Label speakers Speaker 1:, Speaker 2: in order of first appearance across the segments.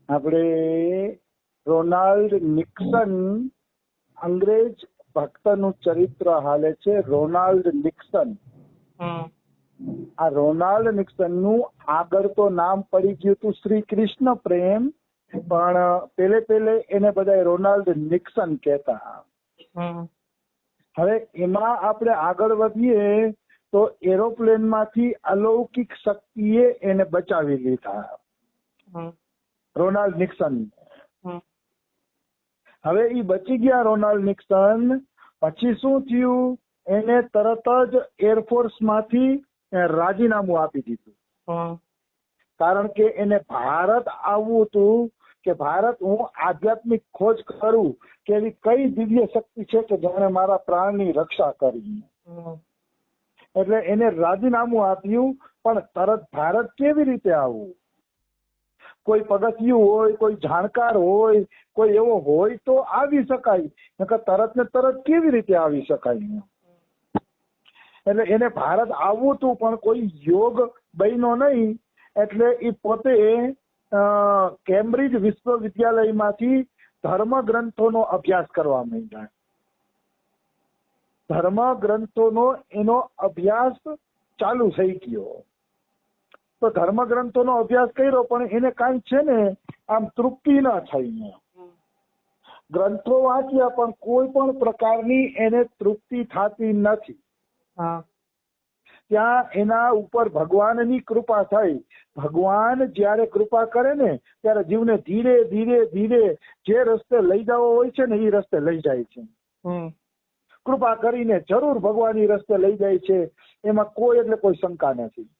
Speaker 1: આપણે Ronald Nixon અંગ્રેજ ભક્તનું ચરિત્ર હાલે છે. Ronald Nixon. આ રોનાલ્ડ નિક્સનનું આગળ તો નામ પડી ગયું હતું શ્રી કૃષ્ણ પ્રેમ, પણ પેલે એને બધા રોનાલ્ડ નિક્સન કહેતા. હવે એમાં આપણે આગળ વધીએ તો એરોપ્લેન માંથી અલૌકિક શક્તિએ એને બચાવી લીધા, રોનાલ્ડ નિક્સન. હવે એ બચી ગયા રોનાલ્ડ નિક્સન. પછી શું થયું? એને તરત જ એરફોર્સ માંથી રાજીનામું આપી દીધું, કારણ કે એને ભારત આવવું હતું કે ભારત હું આધ્યાત્મિક ખોજ કરું કે એવી કઈ દિવ્ય શક્તિ છે કે જેણે મારા પ્રાણની રક્ષા કરી. એટલે એને રાજીનામું આપ્યું. પણ તરત ભારત કેવી રીતે આવવું? કોઈ પગથિયું હોય, કોઈ જાણકાર હોય, કોઈ એવો હોય તો આવી શકાય, નકર તરત ને તરત કેવી રીતે આવી શકાય? એટલે એને ભારત આવવું હતું પણ કોઈ યોગ બન્યો નહીં. એટલે એ પોતે કેમ્બ્રિજ વિશ્વવિદ્યાલયમાંથી ધર્મ ગ્રંથોનો અભ્યાસ કરવા માંડ્યા. ધર્મ ગ્રંથોનો એનો અભ્યાસ ચાલુ થઈ ગયો. તો ધર્મ ગ્રંથોનો અભ્યાસ કર્યો પણ એને કાંઈ છે ને આમ તૃપ્તિ ન થઈ. ગ્રંથો વાંચ્યા પણ કોઈ પણ પ્રકારની એને તૃપ્તિ થતી નથી. ત્યાં એના ઉપર ભગવાનની કૃપા થઈ. ભગવાન જયારે કૃપા કરે ને ત્યારે જીવને ધીરે ધીરે ધીરે જે રસ્તે લઈ જવો હોય છે ને એ રસ્તે લઈ જાય છે. કૃપા કરીને જરૂર ભગવાન એ રસ્તે લઈ જાય છે, એમાં કોઈ એટલે કોઈ શંકા નથી.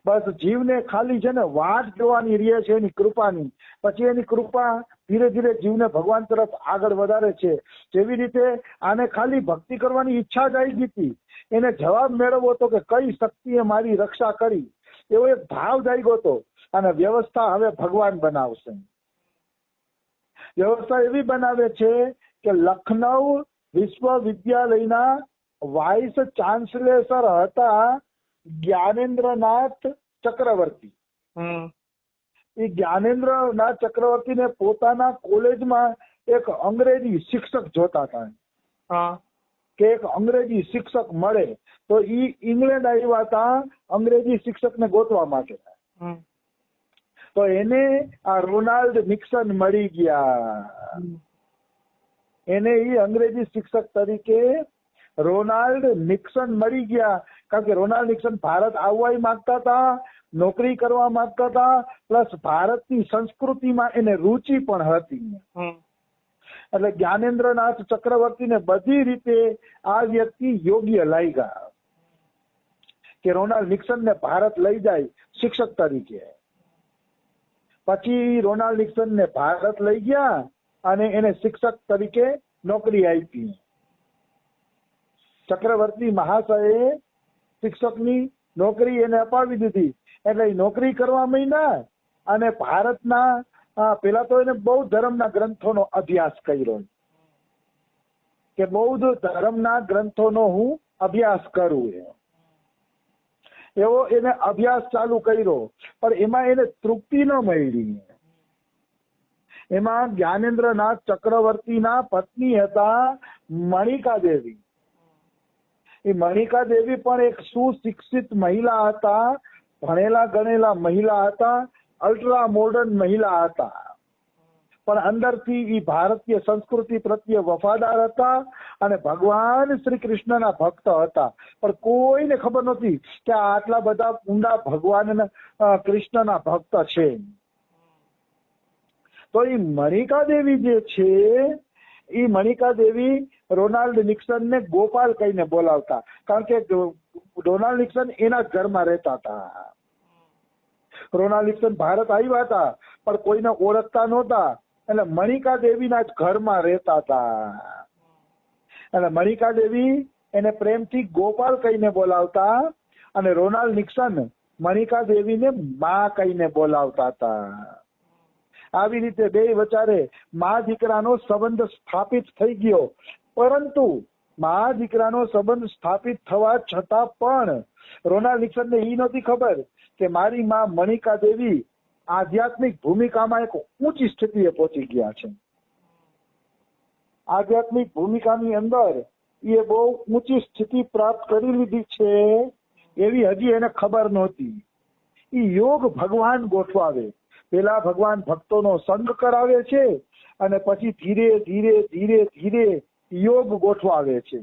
Speaker 1: બસ જીવને ખાલી છે ને વાટ જોવાની રહે છે એની કૃપાની. પછી એની કૃપા ધીરે ધીરે જીવને ભગવાન તરફ આગળ વધારે છે. જેવી રીતે આને ખાલી ભક્તિ કરવાની ઈચ્છા જ આવી ગઈ હતી, એને જવાબ મેળવવો હતો કે કઈ શક્તિએ મારી રક્ષા કરી, એવો એક ભાવ જાગ્યો હતો. અને વ્યવસ્થા હવે ભગવાન બનાવશે. વ્યવસ્થા એવી બનાવે છે કે લખનઉ વિશ્વવિદ્યાલયના વાઇસ ચાન્સેલર હતા જ્ઞાનેન્દ્રનાથ ચક્રવર્તી. એ જ્ઞાનેન્દ્રનાથ ચક્રવર્તી ને પોતાના કોલેજમાં એક અંગ્રેજી શિક્ષક જોતા હતા કે એક અંગ્રેજી શિક્ષક મળે. તો ઈ ઇંગ્લેન્ડ આવ્યા હતા અંગ્રેજી શિક્ષક ને ગોતવા માટે. તો એને આ રોનાલ્ડ નિક્સન મળી ગયા. એને ઈ અંગ્રેજી શિક્ષક તરીકે રોનાલ્ડ નિક્સન મળી ગયા. કારણ કે રોનાલ્ડ નિક્સન ભારત આવવા માંગતા હતા, નોકરી કરવા માંગતા હતા, પ્લસ ભારતની સંસ્કૃતિમાં એને રુચિ પણ હતી. એટલે જ્ઞાનેન્દ્રનાથ ચક્રવર્તીને બધી રીતે આ વ્યક્તિ યોગ્ય લાગ્યા કે રોનાલ્ડ નિક્સનને ભારત લઈ જાય શિક્ષક તરીકે. પછી રોનાલ્ડ નિક્સનને ભારત લઈ ગયા અને એને શિક્ષક તરીકે નોકરી આપી. ચક્રવર્તી મહાશયે શિક્ષકની નોકરી એને અપાવી દીધી. એટલે એ નોકરી કરવા માંડ્યા અને ભારતના પેલા તો એને બૌદ્ધ ધર્મના ગ્રંથોનો અભ્યાસ કર્યો કે બૌદ્ધ ધર્મના ગ્રંથોનો હું અભ્યાસ કરું. એવો એને અભ્યાસ ચાલુ કર્યો. પણ એમાં એને તૃપ્તિ ન મળી. એમાં જ્ઞાનેન્દ્રનાથ ચક્રવર્તીના પત્ની હતા મણિકા દેવી. એ મણિકા દેવી પણ એક સુશિક્ષિત મહિલા હતા, ભણેલા ગણેલા મહિલા હતા, અલ્ટ્રા મોડર્ન મહિલા હતા. પણ અંદરથી એ ભારતીય સંસ્કૃતિ પ્રત્યે વફાદાર હતા અને ભગવાન શ્રી કૃષ્ણના ભક્ત હતા. પણ કોઈને ખબર નહોતી કે આટલા બધા ઊંડા ભગવાન કૃષ્ણના ભક્ત છે. તો એ મણિકા દેવી જે છે એ મણિકા દેવી રોનાલ્ડ નિક્સનને ગોપાલ કહીને બોલાવતા. કારણ કે રોનાલ્ડ નિક્સન એના ઘરમાં રહેતા હતા. રોનાલ્ડ નિક્સન ભારત આવ્યા હતા પણ કોઈને ઓળખતા નહોતા. એટલે મણિકા દેવીના જ ઘરમાં રહેતા હતા. એટલે મણિકા દેવી એને પ્રેમથી ગોપાલ કહીને બોલાવતા અને રોનાલ્ડ નિક્સન મણિકા દેવીને મા કહીને બોલાવતા હતા. આવી રીતે બે વચારે મા દીકરાનો સંબંધ સ્થાપિત થઈ ગયો. પરંતુ મા દીકરાનો સંબંધ સ્થાપિત થવા છતાં પણ રોનાલ્ડ નિક્સનને એ નહોતી ખબર કે મારી મા મણિકા દેવી આધ્યાત્મિક ભૂમિકામાં એક ઊંચી સ્થિતિએ પહોંચી ગયા છે. આધ્યાત્મિક ભૂમિકાની અંદર એ બહુ ઊંચી સ્થિતિ પ્રાપ્ત કરી લીધી છે એવી હજી એને ખબર નહોતી. એ યોગ ભગવાન ગોઠવાવે. પેલા ભગવાન ભક્તોનો સંગ કરાવે છે અને પછી ધીરે ધીરે ધીરે ધીરે યોગ ગોઠવાવે છે.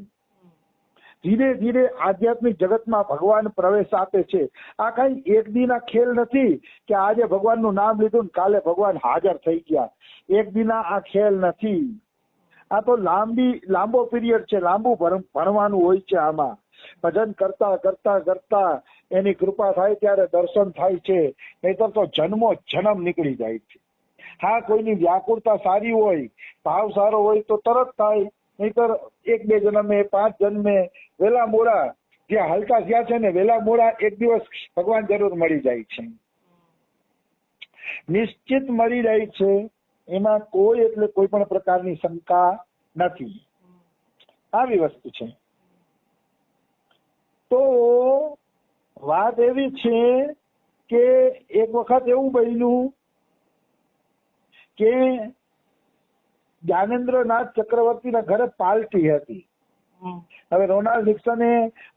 Speaker 1: ધીરે ધીરે આધ્યાત્મિક જગતમાં ભગવાન પ્રવેશ આપે છે. આ કઈ એક દીના ખેલ નથી કે આજે ભગવાનનું નામ લીધું ને કાલે ભગવાન હાજર થઈ ગયા. એક દીના આ ખેલ નથી. આ તો લાંબો પીરિયડ છે. લાંબુ ભણવાનું હોય છે. આમાં ભજન કરતા કરતા કરતા એની કૃપા થાય ત્યારે દર્શન થાય છે. નહીતર તો જન્મો જન્મ નીકળી જાય છે. હા, કોઈની વ્યાકુળતા સારી હોય, ભાવ સારો હોય તો તરત થાય, નહીતર 1-2 જન્મે 5 જન્મે વેલા મોડા જે હલકા થયા છે ને વેલા મોડા એક દિવસ ભગવાન જરૂર મળી જાય છે. નિશ્ચિત મળી જાય છે. એમાં કોઈ પણ પ્રકારની શંકા નથી. આવી વસ્તુ છે. તો વાત એવી છે કે એક વખત એવું બન્યું કે જ્ઞાનેન્દ્રનાથ ચક્રવર્તીના ઘરે પાર્ટી હતી. હવે રોનાલ્ડ નિક્સને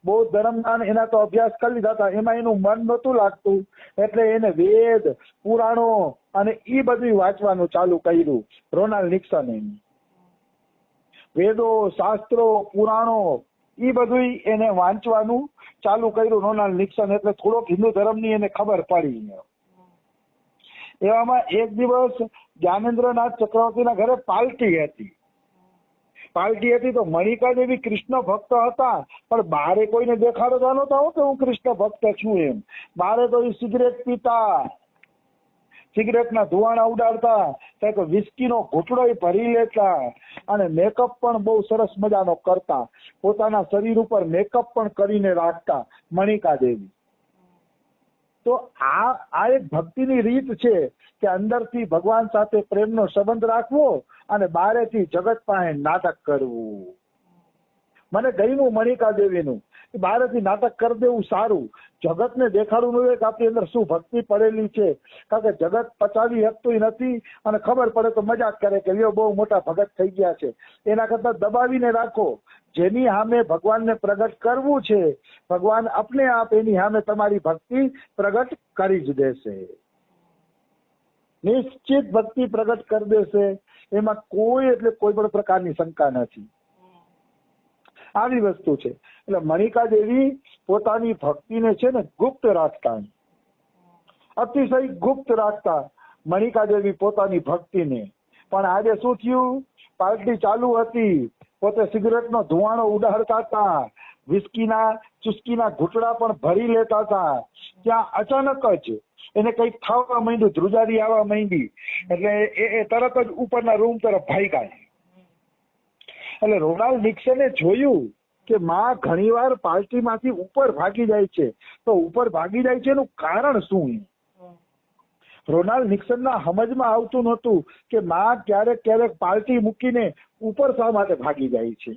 Speaker 1: બહુ ધર્મદાન એના તો અભ્યાસ કરી લીધા હતા. એમાં એનું મન નહોતું લાગતું એટલે એને વેદ પુરાણો અને એ બધું વાંચવાનું ચાલુ કર્યું. રોનાલ્ડ નિક્સને વેદો શાસ્ત્રો પુરાણો એ બધું એને વાંચવાનું ચાલુ કર્યું. રોનાલ્ડ નિક્સન એટલે થોડોક હિન્દુ ધર્મની એને ખબર પડી. એવામાં એક દિવસ જ્ઞાનેન્દ્રનાથ ચક્રવર્તીના ઘરે પાર્ટી હતી. તો મણિકા દેવી કૃષ્ણ ભક્ત હતા, પણ બારે કોઈને દેખાડો નહોતા કે હું કૃષ્ણ ભક્ત છું એમ. બારે તો એ સિગરેટ પીતા, સિગરેટના ધુવાણા ઉડાડતા, કંઈક વિસ્કીનો ઘૂંટડો ભરી લેતા અને મેકઅપ પણ બહુ સરસ મજાનો કરતા. પોતાના શરીર ઉપર મેકઅપ પણ કરીને રાખતા મણિકા દેવી. તો આ એક ભક્તિની રીત છે કે અંદરથી ભગવાન સાથે પ્રેમનો સંબંધ રાખવો અને બારેથી જગત પાસે નાટક કરવું. મને ગમ્યું મણિકા દેવીનું. બારેથી નાટક કરી દેવું સારું. જગતને દેખાડવું જોઈએ કે આપણી અંદર શું ભક્તિ પડેલી છે. કારણ કે જગત પચાવી શકતું નથી અને ખબર પડે તો મજાક કરે કે લ્યો બહુ મોટા ભગત થઈ ગયા છે. એના કરતા દબાવીને રાખો. જેની સામે ભગવાનને પ્રગટ કરવું છે, ભગવાન આપને આપ એની સામે તમારી ભક્તિ પ્રગટ કરી જ દેશે. નિશ્ચિત ભક્તિ પ્રગટ કરી દેશે. એમાં કોઈ પણ પ્રકારની શંકા નથી. આવી વસ્તુ છે. એટલે મણિકા દેવી પોતાની ભક્તિને છે ને ગુપ્ત રાખતા, અતિશય ગુપ્ત રાખતા મણિકા દેવી પોતાની ભક્તિને. પણ આજે શું થયું, પાર્ટી ચાલુ હતી, પોતે સિગરેટનો ધુવાણો ઉડાડતા હતા, વિસ્કીના ચુસ્કીના ઘૂંટડા પણ ભરી લેતા હતા. ત્યાં અચાનક જ એને કંઈક થવા માંડ્યું, ધ્રુજારી આવવા માંડી. એટલે એ તરત જ ઉપરના રૂમ તરફ ભાગ્યા. એટલે રોનાલ્ડ નિક્સને જોયું કે માં ઘણીવાર પાર્ટીમાંથી ઉપર ભાગી જાય છે. તો ઉપર ભાગી જાય છે એનું કારણ શું? રોનાલ્ડ નિક્સનના સમજમાં આવતું નહોતું કે માં ક્યારેક ક્યારેક પાર્ટી મૂકીને ઉપર શા માટે ભાગી જાય છે.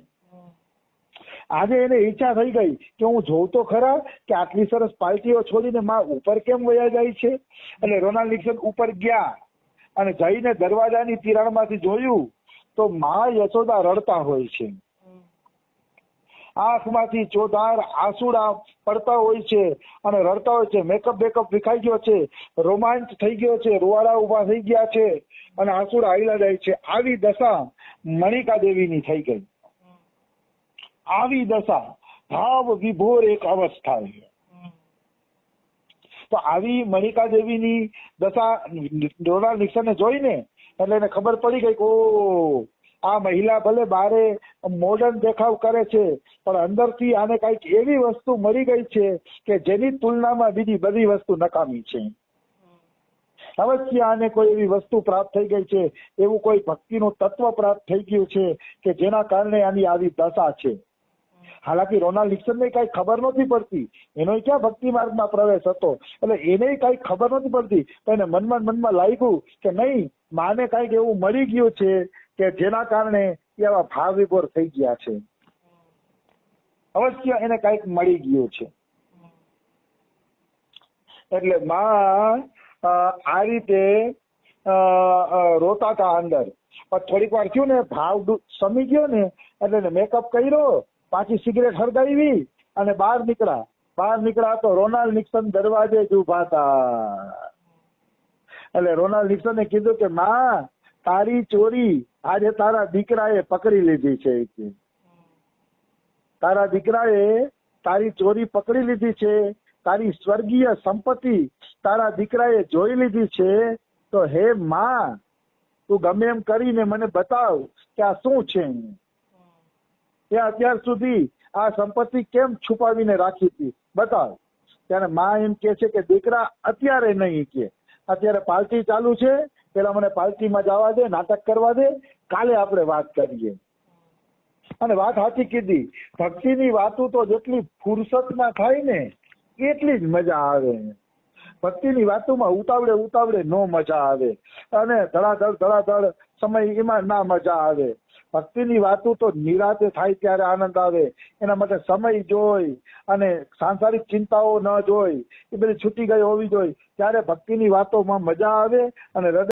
Speaker 1: આજે એને ઈચ્છા થઈ ગઈ કે હું જોઉં તો ખરા કે આટલી સરસ પાર્ટીઓ છોડીને માં ઉપર કેમ વયા જાય છે. એટલે રોનાલ્ડ નિક્સન ઉપર ગયા અને જઈને દરવાજાની તિરાડમાંથી જોયું તો માં યશોદા રડતા હોય છે. આંખમાંથી ચોધાર આંસુડા પડતા હોય છે અને રડતા હોય છે. મેકઅપ વિખાઈ ગયો છે, રોમાંચ થઈ ગયો છે, રૂવાડા ઉભા થઈ ગયા છે અને આંસુડા હાલ્યા જાય છે. આવી દશા મણિકા દેવીની થઈ ગઈ. આવી દશા ભાવ વિભોર એક અવસ્થા છે. તો આવી મણિકા દેવીની દશા રોનાલ્ડ નિક્સને જોઈને એટલે એને ખબર પડી ગઈ કે ઓ આ મહિલા ભલે બારે મોડર્ન દેખાવ કરે છે પણ અંદરથી આને કઈક એવી વસ્તુ મળી ગઈ છે કે જેની તુલનામાં બીજી બધી વસ્તુ નકામી છે. અવશ્ય આને કોઈ એવી વસ્તુ પ્રાપ્ત થઈ ગઈ છે, એવું કોઈ ભક્તિનું તત્વ પ્રાપ્ત થઈ ગયું છે કે જેના કારણે આની આવી દશા છે. હાલાકી રોનાલ્ડ નિક્સનને કઈ ખબર નથી પડતી, એનો ક્યાં ભક્તિ માર્ગમાં પ્રવેશ હતો, એટલે એને કઈ ખબર નથી પડતી. તો એને મનમાં લાગ્યું કે નહીં, માને કઈક એવું મળી ગયું છે કે જેના કારણે એવા ભાવ વિભોર થઈ ગયા છે. અવશ્ય એને કઈક મળી ગયું છે. એટલે માં આ રીતે રોતા હતા અંદર. પણ થોડીક વાર થયું ને, ભાવ સમી ગયો ને એટલે મેકઅપ કર્યો, પાછી સિગરેટ હળગાવી અને બહાર નીકળ્યા તો રોનાલ્ડ નિક્સન દરવાજે જ ઉભા હતા. એટલે રોનાલ્ડ નિક્સને કીધું કે માં, તારી ચોરી આજે તારા દીકરાએ પકડી લીધી છે. તારા દીકરાએ તારી ચોરી પકડી લીધી છે, તારી સ્વર્ગીય સંપત્તિ તારા દીકરાએ જોઈ લીધી છે. તો હે માં, તું ગમે એમ કરીને મને બતાવ કે આ શું છે. તે અત્યાર સુધી આ સંપત્તિ કેમ છુપાવીને રાખી હતી, બતાવ. ત્યારે માં એમ કે છે કે દીકરા અત્યારે નહીં, કે અત્યારે પાર્ટી ચાલુ છે, પેલા મને પાર્ટીમાં જવા દે, નાટક કરવા દે, કાલે આપણે વાત કરીએ. અને વાત સાચી કીધી. ભક્તિની વાતો તો જેટલી ફુરસતમાં થાય ને એટલી જ મજા આવે. ભક્તિની વાતોમાં ઉતાવળે નો મજા આવે, અને ધડાધડ સમય એમાં ના મજા આવે. ભક્તિની વાતો તો નિરાતે થાય ત્યારે આનંદ આવે. એના માટે સમય જોઈ અને સાંસારિક ચિંતાઓ ન જોઈ, એ બધી છૂટી ગઈ હોવી જોઈએ, ત્યારે ભક્તિની વાતોમાં મજા આવે અને હૃદય